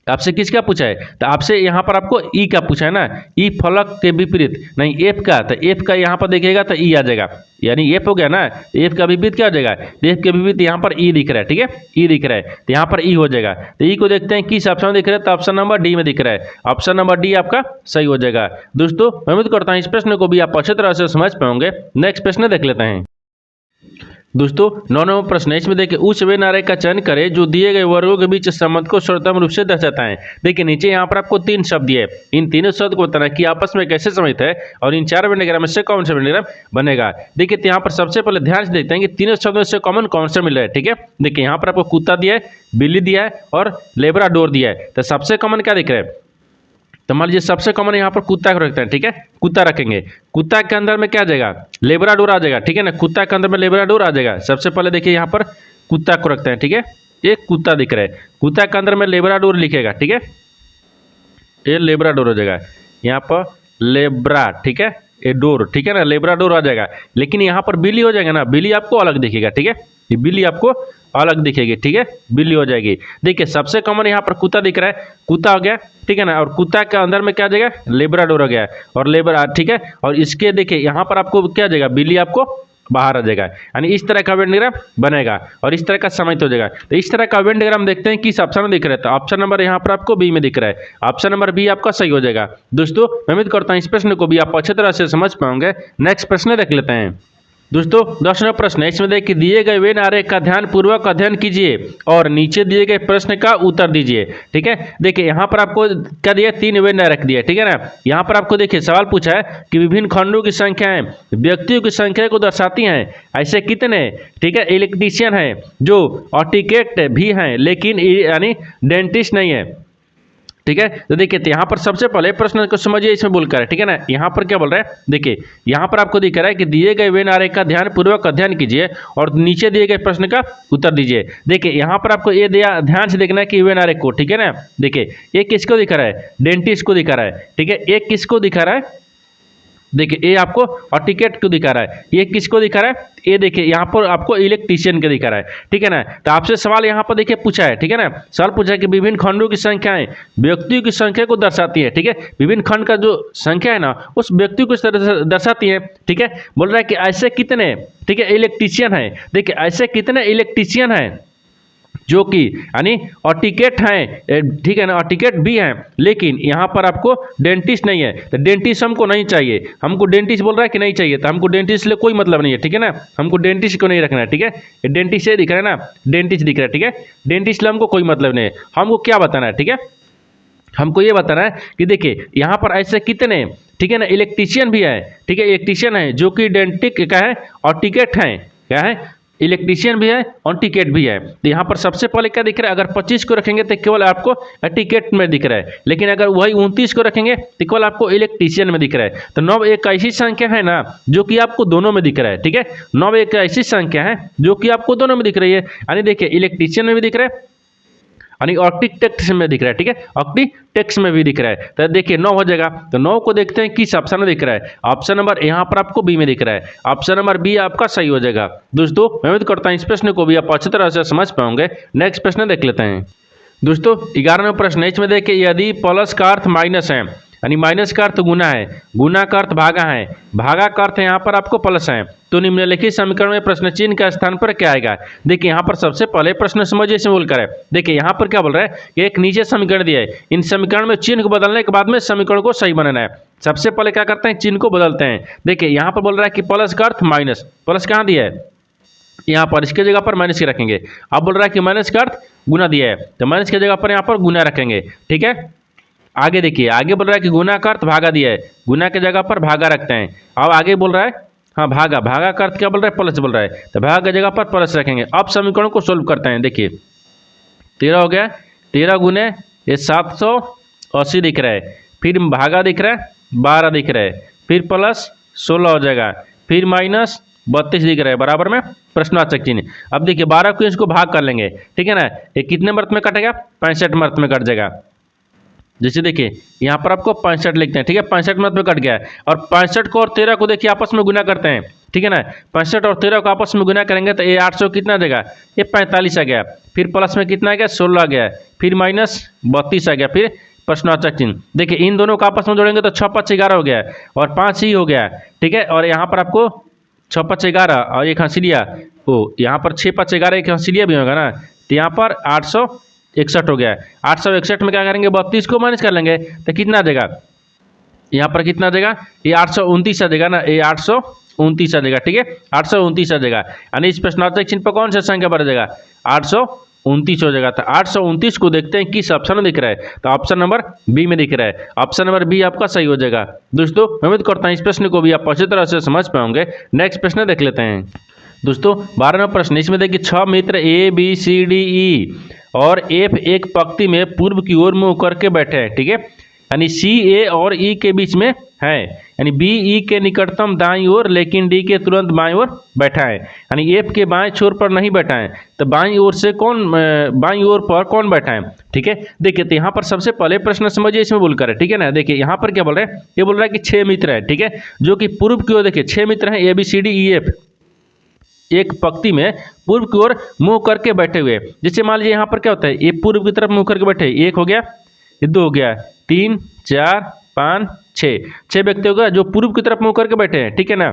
आपसे किसका पूछा है, तो आपसे यहाँ पर आपको ई का पूछा है ना, ई फलक के विपरीत, नहीं एफ का, तो एफ का यहाँ पर देखिएगा तो ई आ जाएगा, यानी एफ हो गया ना, एफ का विपरीत क्या हो जाएगा, एफ के विपरीत यहाँ पर ई दिख रहा है, ठीक है, ई दिख रहा है, तो यहाँ पर ई हो जाएगा। तो ई को देखते हैं किस ऑप्शन में दिख रहा है, तो ऑप्शन नंबर डी में दिख रहा है, ऑप्शन नंबर डी आपका सही हो जाएगा। दोस्तों मैं उम्मीद करता हूँ इस प्रश्न को भी आप अच्छी तरह से समझ पाओगे। नेक्स्ट प्रश्न देख लेते हैं। दोस्तों 9 नंबर प्रश्न है, इसमें देखिए उस वे नारे का चयन करें जो दिए गए वर्गों के बीच संबंध को सर्वोत्तम रूप से दर्शाता है। देखिए नीचे यहाँ पर आपको 3 शब्द दिए, इन तीनों शब्द को बताना कि आपस में कैसे संबंधित है और इन 4 वेंडिग्राम में से कौन सा वेंडिग्राम बनेगा। देखिए तो यहाँ पर सबसे पहले ध्यान से देखते हैं कि तीनों शब्दों में से कॉमन कौन सा मिल रहा है, ठीक है। देखिए यहाँ पर आपको कुत्ता दिया है, बिल्ली दिया है और लेब्राडोर दिया है, तो सबसे कॉमन क्या दिख रहा है, तो मान लीजिए सबसे कॉमन यहाँ पर कुत्ता को रखते हैं, ठीक है, कुत्ता रखेंगे, कुत्ता के अंदर में क्या आ जाएगा, लेब्राडोर आ जाएगा, ठीक है ना, कुत्ता के अंदर में लेब्राडोर आ जाएगा। सबसे पहले देखिए यहाँ पर कुत्ता को रखते हैं, ठीक है, एक कुत्ता दिख रहा है, कुत्ता के अंदर में लेब्राडोर लिखेगा, ठीक है, ये लेब्राडोर हो जाएगा, यहाँ पर लेब्रा, ठीक है, ये डोर, ठीक है ना, लेब्राडोर आ जाएगा। लेकिन यहाँ पर बिल्ली हो जाएगा ना, बिल्ली आपको अलग दिखेगा, ठीक है, ये बिल्ली आपको अलग दिखेगी, ठीक है, बिल्ली हो जाएगी। देखिए सबसे कॉमन यहाँ पर कुत्ता दिख रहा है, कुत्ता हो गया, ठीक है ना, और कुत्ता के अंदर में क्या जाएगा, लेब्राडोर हो गया और लेब्रा, ठीक है, और इसके देखिए यहाँ पर आपको क्या जाएगा, बिल्ली आपको बाहर आ जाएगा, यानी इस तरह का वेन डायग्राम बनेगा और इस तरह का समाहित हो जाएगा। तो इस तरह का वेन डायग्राम देखते हैं किस ऑप्शन में दिख रहा है, तो ऑप्शन नंबर यहाँ पर आपको बी में दिख रहा है, ऑप्शन नंबर बी आपका सही हो जाएगा। दोस्तों मैं उम्मीद करता हूँ इस प्रश्न को भी आप अच्छी तरह से समझ पाओगे। नेक्स्ट प्रश्न देख लेते हैं। दोस्तों 10 नंबर प्रश्न है, इसमें देखिए दिए गए वेन आरेख का ध्यान पूर्वक अध्ययन कीजिए और नीचे दिए गए प्रश्न का उत्तर दीजिए, ठीक है। देखिए यहाँ पर आपको क्या दिया, 3 वेन आरेख दिया, ठीक है ना। यहाँ पर आपको देखिए सवाल पूछा है कि विभिन्न खंडों की संख्याएं व्यक्तियों की संख्या को दर्शाती हैं, ऐसे कितने, ठीक है, इलेक्ट्रीशियन है जो ऑर्टिकेट भी हैं लेकिन यानी डेंटिस्ट नहीं है, ठीक है। तो देखिए यहाँ पर सबसे पहले प्रश्न को समझिए, इसमें बोलकर है, ठीक है ना। यहाँ पर क्या बोल रहा है, देखिए यहाँ पर आपको दिख रहा है कि दिए गए वेन आरेख का ध्यान पूर्वक अध्ययन कीजिए और नीचे दिए गए प्रश्न का उत्तर दीजिए। देखिए यहाँ पर आपको ये दिया, ध्यान से देखना है कि वेन आरेख को, ठीक है ना। देखिए ये किसको दिखा रहा है, डेंटिस्ट को दिखा रहा है, ठीक है, एक किसको दिखा रहा है, देखिए ये आपको ऑर्टिकेट को दिखा रहा है, ये किसको दिखा रहा है, ये देखिए यहाँ पर आपको इलेक्ट्रीशियन के दिखा रहा है, ठीक है ना। तो आपसे सवाल यहाँ पर देखिए पूछा है, ठीक है ना, सवाल पूछा है कि विभिन्न खंडों की संख्याएं व्यक्तियों की संख्या को दर्शाती है, ठीक है, विभिन्न खंड का जो संख्या है ना उस व्यक्ति को दर्शाती है, ठीक है। बोल रहा है कि ऐसे कितने, ठीक है, इलेक्ट्रीशियन है, देखिए ऐसे कितने इलेक्ट्रीशियन है जो कि यानी ऑर्टिकेट हैं, ठीक है ना, ऑर्टिकेट भी हैं लेकिन यहाँ पर आपको डेंटिस्ट नहीं है। तो डेंटिस्ट हमको नहीं चाहिए, हमको डेंटिस्ट बोल रहा है कि नहीं चाहिए, तो हमको डेंटिस्ट ले कोई मतलब नहीं है, ठीक है ना, हमको डेंटिस्ट को नहीं रखना है, ठीक है। डेंटिस्ट से दिख रहा है ना, डेंटिस्ट दिख रहा है, ठीक है, डेंटिस्ट ले हमको कोई मतलब नहीं है। हमको क्या बताना है, ठीक है, हमको ये बताना है कि देखिए यहाँ पर ऐसे कितने, ठीक है ना, इलेक्ट्रीशियन भी है, ठीक है, इलेक्ट्रीशियन है जो कि डेंटिक क्या है, ऑर्टिकेट हैं, क्या है, इलेक्ट्रीशियन भी है और टिकेट भी है। तो यहाँ पर सबसे पहले क्या दिख रहा है, अगर 25 को रखेंगे तो केवल आपको टिकेट में दिख रहा है, लेकिन अगर वही 29 को रखेंगे तो केवल आपको इलेक्ट्रीशियन में दिख रहा है। तो 9 एक ऐसी संख्या है ना जो कि आपको दोनों में दिख रहा है, ठीक है, 9 एक ऐसी संख्या है जो कि आपको दोनों में दिख रही है, यानी देखिए इलेक्ट्रीशियन में भी दिख रहा है यानी ऑक्टिक टेक्स्ट में दिख रहा है, ठीक है, ऑक्टिक टेक्स्ट में भी दिख रहा है। तो देखिए 9 हो जाएगा, तो 9 को देखते हैं किस ऑप्शन में दिख रहा है। ऑप्शन नंबर यहाँ पर आपको बी में दिख रहा है, ऑप्शन नंबर बी आपका सही हो जाएगा। दोस्तों मैं उम्मीद करता हूँ इस प्रश्न को भी आप अच्छी तरह से समझ पाओगे। नेक्स्ट प्रश्न देख लेते हैं। दोस्तों 11वां प्रश्न, इसमें देखिए यदि प्लस का अर्थ माइनस है, यानी माइनस का अर्थ गुना है, गुना का अर्थ भागा है, भागा का अर्थ यहाँ पर आपको प्लस है, तो निम्नलिखित समीकरण में प्रश्न चिन्ह का स्थान पर क्या आएगा। देखिए यहाँ पर सबसे पहले प्रश्न समझिए इसमें बोलकर है। देखिए यहाँ पर क्या बोल रहा है कि एक नीचे समीकरण दिया है, इन समीकरण में चिन्ह को बदलने के बाद में समीकरण को सही बनाना है। सबसे पहले क्या करते हैं, चिन्ह को बदलते हैं। देखिए यहाँ पर बोल रहा है कि प्लस का अर्थ माइनस, प्लस कहाँ दिया है, यहाँ पर इसके जगह पर माइनस के रखेंगे। अब बोल रहा है कि माइनस का अर्थ गुना दिया है, तो माइनस की जगह पर यहाँ पर गुना रखेंगे, ठीक है। आगे देखिए, आगे बोल रहा है कि गुना का अर्थ भागा दिया है, गुना की जगह पर भागा रखते हैं। अब आगे बोल रहा है हाँ भागा, भागा का अर्थ क्या बोल रहा है, प्लस बोल रहा है, तो भागा की जगह पर प्लस रखेंगे। अब समीकरण को सोल्व करते हैं। देखिए 13 हो गया, 13 गुने ये 780 दिख रहा है, फिर भागा दिख रहा है 12 दिख रहा है, फिर प्लस 16 हो जाएगा, फिर माइनस 32 दिख रहा है, बराबर में प्रश्नवाचक चिन्ह। अब देखिए 12 को इसको भाग कर लेंगे, ठीक है ना, ये कितने मर्त में कटेगा, 65 मर्त में कट जाएगा। जैसे देखिए यहाँ पर आपको 65 लिखते हैं, ठीक है, 65 मर्त में कट गया है। और 65 को और 13 को देखिए आपस में गुना करते हैं, ठीक है ना, 65 और 13 को आपस में गुना करेंगे तो ये 800 कितना आ जाएगा, ये 45 आ गया, फिर प्लस में कितना आ गया 16 आ गया, फिर माइनस 32 आ गया, फिर प्रश्नवाचक चिन्ह। देखिए इन दोनों को आपस में जोड़ेंगे तो 6 5 11 हो गया और 5 ही हो गया, ठीक है। और यहाँ पर आपको 6 5 11 और एक हंसिलिया, ओ यहाँ पर 6 5 11 एक हंसिलिया भी होगा ना, तो यहाँ पर 861 हो गया। 861 में क्या करेंगे, 32 को माइनस कर लेंगे तो कितना आ जाएगा, यहाँ पर कितना आ जाएगा, ये 829 आ जाएगा ना, ये 829 आ जाएगा, ठीक है, 829 आ जाएगा। यानी इस प्रश्नवाचक चिन्ह पर कौन सा संख्या बढ़ जाएगा, 829 हो जाएगा। तो 829 को देखते हैं किस ऑप्शन में दिख रहा है, तो ऑप्शन नंबर बी में दिख रहा है, ऑप्शन नंबर बी आपका सही हो जाएगा। दोस्तों मैं उम्मीद करता हूँ इस प्रश्न को भी आप अच्छी तरह से समझ पाओगे। नेक्स्ट प्रश्न देख लेते हैं। दोस्तों 12वां प्रश्न, इसमें देखिए 6 मित्र ए बी सी डी ई और एफ एक पंक्ति में पूर्व की ओर मुंह करके बैठे हैं, ठीक है, यानी सी ए और ई के बीच में है, यानी बी ई के निकटतम दाईं ओर लेकिन डी के तुरंत बाईं ओर बैठा है, यानी एफ के बाएं छोर पर नहीं बैठा है, तो बाईं ओर से बाईं ओर पर कौन बैठा है, ठीक है। देखिए तो यहाँ पर सबसे पहले प्रश्न समझिए इसमें बोलकर है, ठीक है ना। देखिए यहाँ पर क्या बोल रहे हैं, ये बोल रहा है कि 6 मित्र है, ठीक है, जो कि पूर्व की ओर, देखिए 6 मित्र हैं A B C D E F एक पंक्ति में पूर्व की ओर मुंह करके बैठे हुए। जैसे मान लीजिए यहाँ पर क्या होता है, ये पूर्व की तरफ मुंह करके बैठे, 1 हो गया, ये 2 हो गया, 3 4 5 6 व्यक्ति होगा जो पूर्व की तरफ मुंह करके बैठे हैं, ठीक है ना।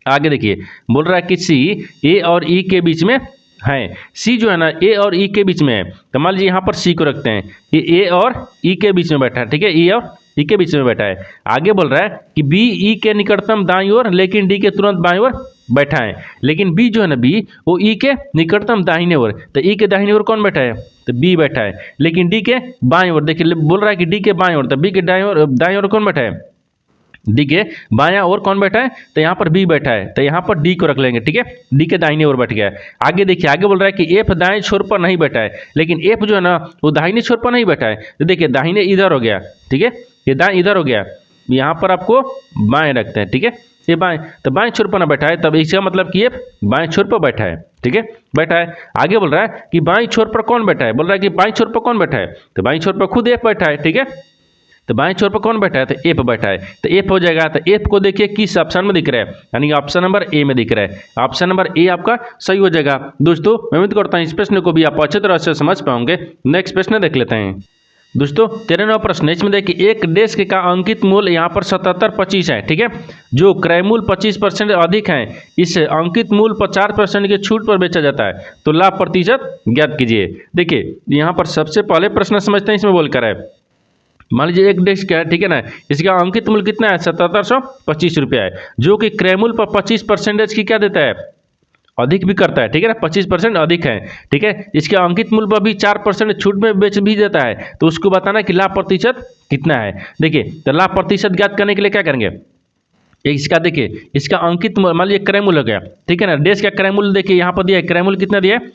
आगे देखिए बोल रहा है कि सी ए और ई के बीच में है, सी जो है ना ए और ई के बीच में है, तो मान लीजिए यहाँ पर सी को रखते हैं, ये ए और ई के बीच में बैठा है, ठीक है, ई और ई के बीच में बैठा है। आगे बोल रहा है कि बी ई के निकटतम दाईं ओर लेकिन डी के तुरंत बाईं ओर बैठा है, लेकिन बी जो है ना बी वो ई के निकटतम दाहिने ओर, तो ई के दाहिने ओर कौन बैठा है, तो बी बैठा है, लेकिन डी के बाईं ओर, देखिए बोल रहा है कि डी के बाईं ओर, तो बी के दाईं ओर कौन बैठा है, डी के बायां ओर कौन बैठा है, तो यहाँ पर बी बैठा है, तो यहाँ पर डी को रख लेंगे, ठीक है, डी के दाहिने ओर बैठ गया है। आगे देखिए आगे बोल रहा है कि एफ दाएं छोर पर नहीं बैठा है, लेकिन एफ जो है ना वो दाहिने छोर पर नहीं बैठा है, तो देखिए दाहिने इधर हो गया, ठीक है, ये दाएं इधर हो गया, यहाँ पर आपको बाएं रखते हैं, ठीक है, ये बाएं, तो बाएं छोर पर ना बैठा है, तब इसका मतलब कि ये बाएं छोर पर बैठा है, ठीक है, बैठा है। आगे बोल रहा है कि बाएं छोर पर कौन बैठा है, बोल रहा है कि बाएं छोर पर कौन बैठा है, तो बाएं छोर पर खुद एफ बैठा है, ठीक है, तो बाएं छोर पर कौन बैठा है, तो एफ बैठा है, तो एफ हो जाएगा। तो एफ को देखिए किस ऑप्शन में दिख रहा है, यानी ऑप्शन नंबर ए में दिख रहा है, ऑप्शन नंबर ए आपका सही हो जाएगा। दोस्तों मैं उम्मीद करता हूँ इस प्रश्न को भी आप अच्छी तरह से समझ पाओगे। नेक्स्ट प्रश्न देख लेते हैं। दोस्तों 13वां प्रश्न, इसमें देखिए एक डेस्क का अंकित मूल्य यहाँ पर 77.25 है, ठीक है, जो क्रय मूल्य 25% अधिक है, इस अंकित मूल्य पर 4% की छूट पर बेचा जाता है, तो लाभ प्रतिशत ज्ञात कीजिए। देखिए यहाँ पर सबसे पहले प्रश्न समझते हैं, इसमें बोलकर है, मान लीजिए एक डेस्क है, ठीक है ना, इसका अंकित मूल्य कितना है, 7725 रुपया है, जो कि क्रय मूल्य पर 25% की क्या देता है, अधिक भी करता है, ठीक है ना, 25% अधिक है, ठीक है, इसके अंकित मूल्य पर भी 4% छूट में बेच भी देता है, तो उसको बताना कि लाभ प्रतिशत कितना है। देखिए तो लाभ प्रतिशत ज्ञात करने के लिए क्या करेंगे, इसका देखिए इसका अंकित मूल्य मान लीजिए क्रय मूल्य हो गया, ठीक है ना, डेस्क का क्रय मूल्य देखिए यहाँ पर दिया है, क्रय मूल्य कितना दिया है,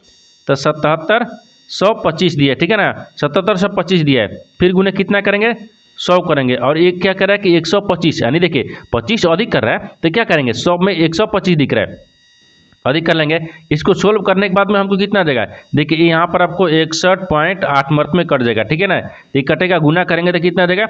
तो 7725 दिया है, ठीक है ना, 7725 दिया है, फिर गुने कितना करेंगे, 100 करेंगे, और एक क्या कर रहा है कि 125, यानी देखिए 25 अधिक कर रहा है, तो क्या करेंगे 100 में 125 दिख रहा है, अधिक कर लेंगे। इसको सोल्व करने के बाद में हमको कितना देगा, देखिए यहाँ पर आपको 61.8 में कट जाएगा, ठीक है ना। ये कटेगा, गुना करेंगे तो कितना देगा,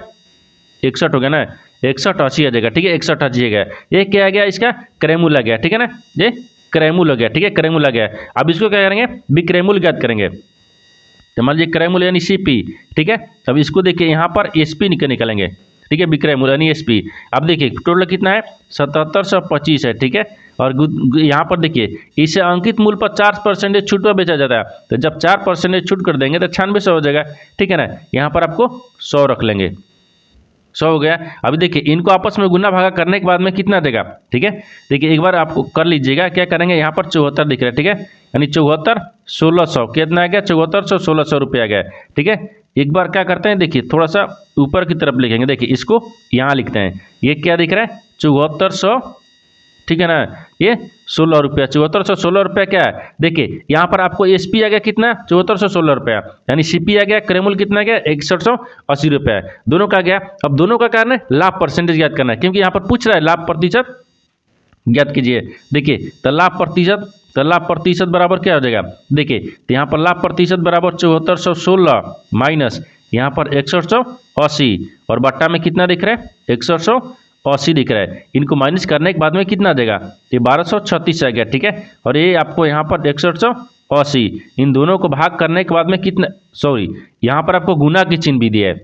61 हो गया ना, 6180 आ जाएगा, ठीक है, 6180 आ गया। ये क्या आ गया, इसका क्रेमुल आ गया, ठीक है ना, ये क्रेमुल हो गया, ठीक है, क्रेमुल आ गया। अब इसको क्या करेंगे, विक्रेमुल ज्ञात करेंगे। तो मान लीजिए क्रेमुल यानी सीपी, ठीक है। अब इसको देखिए यहाँ पर एसपी निकालेंगे, ठीक है, विक्रयमूल्य यानी एसपी। अब देखिए टोटल कितना है, 7725 है, ठीक है। और यहाँ पर देखिए इसे अंकित मूल्य पर 4% छूट पर बेचा जाता है, तो जब 4% छूट कर देंगे तो 9600 हो जाएगा, ठीक है ना। यहाँ पर आपको 100 रख लेंगे, 100 हो गया। अभी देखिए इनको आपस में गुना भागा करने के बाद में कितना देगा, ठीक है। देखिए एक बार आपको कर लीजिएगा, क्या करेंगे, यहाँ पर 74 दिख रहा है, ठीक है, यानी 74 1600 कितना आ गया, 7400 1600 रुपये आ गया, ठीक है। एक बार क्या करते हैं, देखिए थोड़ा सा ऊपर की तरफ लिखेंगे, देखिए इसको यहाँ लिखते हैं, ये क्या दिख रहा है 7400, ठीक है ना, ये 16 रुपया, 7416 रुपया क्या है, देखिए यहाँ पर आपको एसपी आ गया कितना 7416 रुपया, यानी सीपी आ गया, क्रेमुल कितना आ गया 6180 रुपया, दोनों का गया। अब दोनों का कारण है लाभ परसेंटेज ज्ञात करना है, क्योंकि यहाँ पर पूछ रहा है लाभ प्रतिशत ज्ञात कीजिए। देखिए तो लाभ प्रतिशत बराबर क्या हो जाएगा, देखिए तो यहाँ पर लाभ प्रतिशत बराबर 7416 माइनस यहाँ पर 6180 और बट्टा में कितना दिख रहा है 6180 दिख रहा है। इनको माइनस करने के बाद में कितना देगा, ये 1236 आ गया, ठीक है। और ये आपको यहाँ पर 6180, इन दोनों को भाग करने के बाद में कितना, सॉरी यहाँ पर आपको गुना की चिन्ह भी दिया है,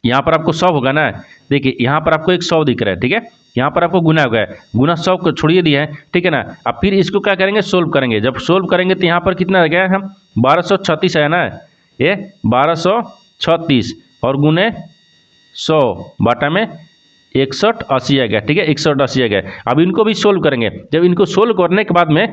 यहाँ पर आपको 100 होगा ना, देखिए यहाँ पर आपको एक 100 दिख रहा है, ठीक है, यहाँ पर आपको गुना होगा, गुना 100 को छोड़िए दिया है, ठीक है ना। अब फिर इसको क्या करेंगे, सोल्व करेंगे। जब सोल्व करेंगे तो यहाँ पर कितना आ गया, हम 1236 है ना, ये 1236 और गुने 100 बाटा में 6180 आ गया, ठीक है, 6180 आ गया। अब इनको भी सोल्व करेंगे। जब इनको सोल्व करने के बाद में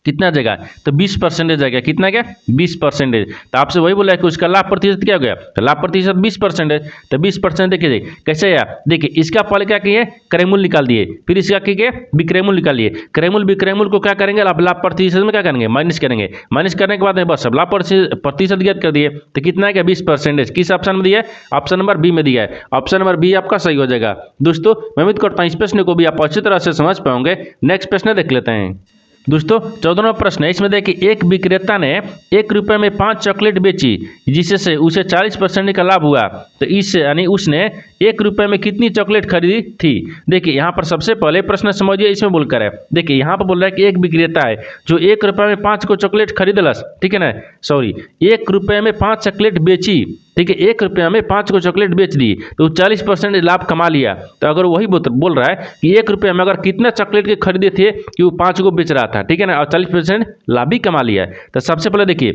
कितना जाएगा, तो 20% आ गया, कितना गया 20%। तो आपसे वही बोला है कि उसका लाभ प्रतिशत क्या हो गया, तो लाभ प्रतिशत 20%। तो 20% देखिए कैसे आया, देखिए इसका पहले क्या किए, क्रेमुल निकाल दिए, फिर इसका किए विक्रेमुल निकाल लिए। क्रेमुल विक्रेमुल को क्या करेंगे, लाभ प्रतिशत में क्या करेंगे, माइनस करेंगे। माइनस करने के बाद में बस अब लाभ प्रतिशत ज्ञात कर दिए, तो कितना है क्या 20%। किस ऑप्शन में दिया है, ऑप्शन नंबर बी में दिया है। ऑप्शन नंबर बी आपका सही हो जाएगा। दोस्तों मैं उम्मीद करता हूँ इस प्रश्न को भी आप अच्छी तरह से समझ पाओगे। नेक्स्ट प्रश्न देख लेते हैं। दोस्तों 14वां प्रश्न है, इसमें देखिए एक विक्रेता ने 1 रुपये में 5 चॉकलेट बेची, जिससे उसे 40% का लाभ हुआ, तो इससे यानी उसने 1 रुपये में कितनी चॉकलेट खरीदी थी। देखिए यहाँ पर सबसे पहले प्रश्न समझिए, इसमें बोलकर है, देखिए यहाँ पर बोल रहा है कि एक विक्रेता है जो 1 रुपये में 5 को चॉकलेट खरीदलस, ठीक है ना, सॉरी 1 रुपये में 5 चॉकलेट बेची, ठीक है, 1 रुपये में 5 को चॉकलेट बेच दी तो 40% लाभ कमा लिया। तो अगर वही बोल रहा है कि 1 रुपये में अगर कितना चॉकलेट के खरीदे थे कि वो 5 को बेच रहा था, ठीक है ना, और 40% लाभ भी कमा लिया है। तो सबसे पहले देखिए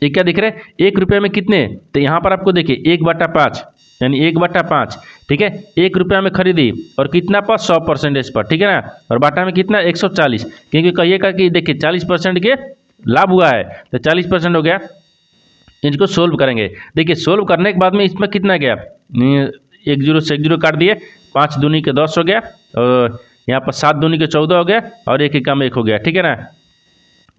ये क्या दिख रहा है, 1 रुपये में कितने, तो यहाँ पर आपको देखिए 1/5 यानी 1/5, ठीक है, 1 रुपये में खरीदी और कितना पर 100% पर, ठीक है ना, और बाटा में कितना 140, क्योंकि कहिएगा कि देखिए 40% के लाभ हुआ है, तो 40% हो गया। इनको सोल्व करेंगे। देखिए सोल्व करने के बाद में इसमें कितना गया, 1 0 से 1 0 काट दिए, 5 दूनी के 10 हो गया, और यहाँ पर 7 दूनी के 14 हो गया, और 1 एकम 1 हो गया, ठीक है ना।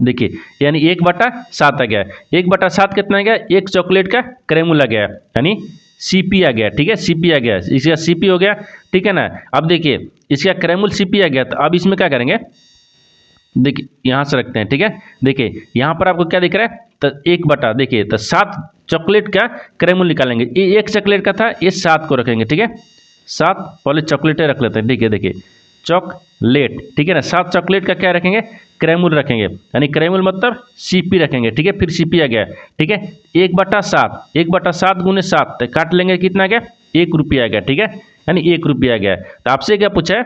देखिए यानी 1/7 आ गया। 1/7 कितना आ गया, एक चॉकलेट का क्रेमुल आ गया, यानी सीपी आ गया, ठीक है, सीपी आ गया, इसका सीपी हो गया, ठीक है ना। अब देखिए इसका क्रेमुल सीपी आ गया, तो अब इसमें क्या करेंगे, देखिए यहाँ से रखते हैं, ठीक है। देखिए यहाँ पर आपको क्या दिख रहा है, तो 1 देखिए तो 7 चॉकलेट का क्रेमुल निकालेंगे, ये 1 चॉकलेट का था, ये 7 को रखेंगे, ठीक है, 7 पहले चॉकलेटें रख लेते हैं। देखिए चॉकलेट, ठीक है ना, 7 चॉकलेट का क्या रखेंगे, क्रेमुल रखेंगे, यानी क्रेमुल मतलब सीपी रखेंगे, ठीक है, फिर सीपी आ गया, ठीक है, 1/7 1/7 गुने 7 तो काट लेंगे, कितना आ गया 1 रुपया आ गया, ठीक है, यानी 1 रुपया आ गया। तो आपसे क्या पूछा है,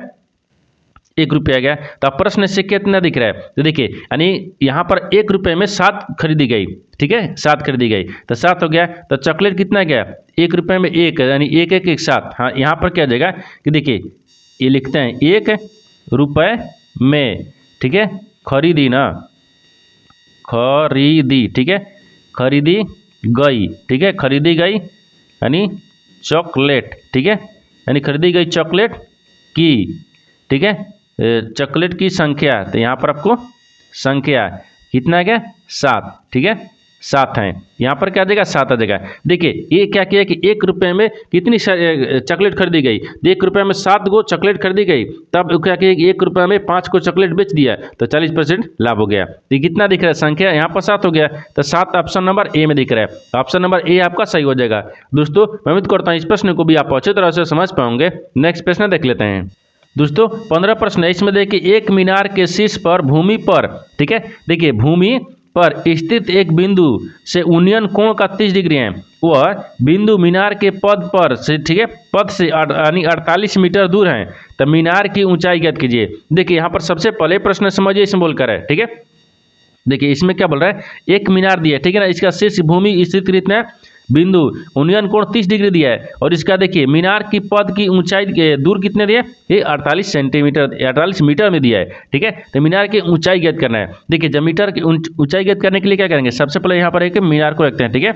1 रुपया आ गया। तो अब प्रश्न से कितना दिख रहा है, तो देखिए यानी यहाँ पर 1 रुपये में 7 खरीदी गई, ठीक है, 7 खरीदी गई, तो 7 हो गया। तो चॉकलेट कितना गया, 1 रुपये में 1, यानी 1 1 1 7। हाँ यहाँ पर क्या जाएगा कि देखिए ये लिखते हैं 1 रुपये में, ठीक है, खरीदी ना, खरीदी, ठीक है, खरीदी गई, ठीक है, खरीदी गई यानी चॉकलेट, ठीक है, यानी खरीदी गई चॉकलेट की, ठीक है, चॉकलेट की संख्या, तो यहाँ पर आपको संख्या कितना गया 7, ठीक है, 7 हैं। यहाँ पर क्या आ जाएगा 7 आ जाएगा। देखिए ये क्या किया कि 1 रुपये में कितनी चॉकलेट खरीदी गई, 1 रुपये में 7 गो चॉकलेट खरीदी गई, तब क्या किया कि 1 रुपये में 5 को चॉकलेट बेच दिया तो 40% लाभ हो गया। तो कितना दिख रहा है संख्या, यहाँ पर 7 हो गया, तो 7 ऑप्शन नंबर ए में दिख रहा है। ऑप्शन नंबर ए आपका सही हो जाएगा। दोस्तों मैं उम्मीद करता हूँ इस प्रश्न को भी आप अच्छी तरह से समझ पाओगे। नेक्स्ट प्रश्न देख लेते हैं। दोस्तों 15 प्रश्न है, इसमें देखिए एक मीनार के शीर्ष पर भूमि पर, ठीक है, देखिए भूमि पर स्थित एक बिंदु से उन्नयन कोण का 30 डिग्री है। वह बिंदु मीनार के पद पर से, ठीक है, पद से यानी 48 मीटर दूर है। तो मीनार की ऊंचाई ज्ञात कीजिए। देखिए यहाँ पर सबसे पहले प्रश्न समझिए, इसमें बोलकर है, ठीक है। देखिए इसमें क्या बोल रहा है, एक मीनार दिया है, ठीक है ना, इसका शीर्ष भूमि स्थित कितना है, बिंदु उन्नयन कोण 30 डिग्री दिया है, और इसका देखिए मीनार की पद की ऊंचाई दूर कितने दिया है, ये 48 सेंटीमीटर 48 मीटर में दिया है, ठीक है। तो मीनार की ऊंचाई ज्ञात करना है। देखिए जब मीटर की ऊंचाई ज्ञात करने के लिए क्या करेंगे, सबसे पहले यहाँ पर एक मीनार को रखते हैं, ठीक है।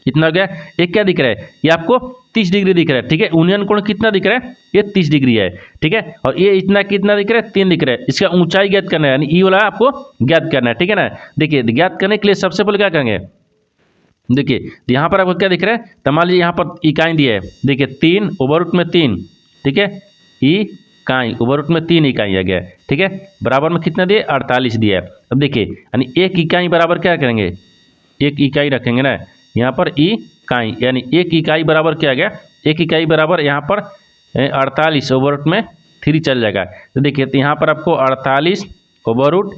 कितना हो गया, एक क्या दिख रहा है, ये आपको 30 डिग्री दिख रहा है, ठीक है। उन्नयन कोण कितना दिख रहा है, ये 30 डिग्री है, ठीक है। और ये इतना कितना दिख रहा है, 3 दिख रहा है। इसका ऊंचाई ज्ञात करना है, यानी ई वाला आपको ज्ञात करना है, ठीक है ना। देखिए ज्ञात करने के लिए सबसे पहले क्या करेंगे, देखिए यहाँ पर आपको क्या दिख रहा है, तो मान लीजिए यहाँ पर इकाई दिया है, देखिए 3 ओवररूट में 3, ठीक है, इकाई ओवररूट में 3 इकाई आ गया, ठीक है, बराबर में कितना दिया 48 दिया है। अब देखिए यानी 1 इकाई बराबर क्या करेंगे, 1 इकाई रखेंगे ना यहाँ पर इकाई, यानी 1 इकाई बराबर क्या आ गया, 1 इकाई बराबर यहाँ पर 48 ओवररूट में 3 चल जाएगा। तो देखिए तो यहाँ पर आपको 48 ओवररूट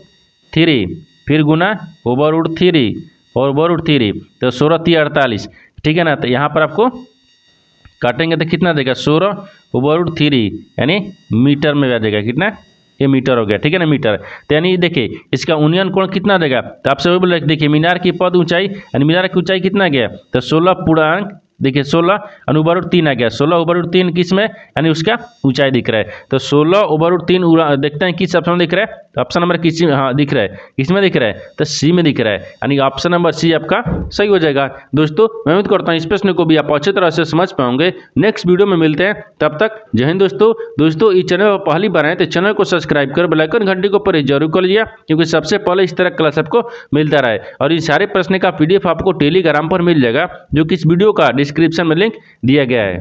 3 फिर गुना ओवररूट 3 और ओवररूट 3, तो 16 3 48, ठीक है ना। तो यहाँ पर आपको काटेंगे तो कितना देगा, 16 ओवररूट 3 यानी मीटर में आ जाएगा, कितना, ये मीटर हो गया, ठीक है ना, मीटर। तो यानी देखिए इसका उन्नयन कोण कितना देगा, तो आपसे वही बोल रहे, देखिए मीनार की पद ऊंचाई यानी मीनार की ऊंचाई कितना गया, तो 16 पूर्णांक, देखिए 16 और ओवररूट 3 आ गया, 16 ओवररूट 3 किस में, यानी उसका ऊंचाई दिख रहा है। तो 16 ओवररूट 3 देखते हैं किस ऑप्शन में दिख रहा है, तो ऑप्शन नंबर किस, हाँ दिख रहा है, किसमें दिख रहा है, तो सी में दिख रहा है, यानी ऑप्शन नंबर सी आपका सही हो जाएगा। दोस्तों मैं उम्मीद करता हूँ इस प्रश्न को भी आप अच्छी तरह से समझ पाओगे। नेक्स्ट वीडियो में मिलते हैं, तब तक जय हिंद। दोस्तों इस चैनल पर पहली बार आए तो चैनल को सब्सक्राइब कर बेल आइकन घंटी को पर जरूर कर लीजिए, क्योंकि सबसे पहले इस तरह क्लास आपको मिलता रहे। और इन सारे प्रश्न का PDF आपको टेलीग्राम पर मिल जाएगा, जो कि इस वीडियो का डिस्क्रिप्शन में लिंक दिया गया है।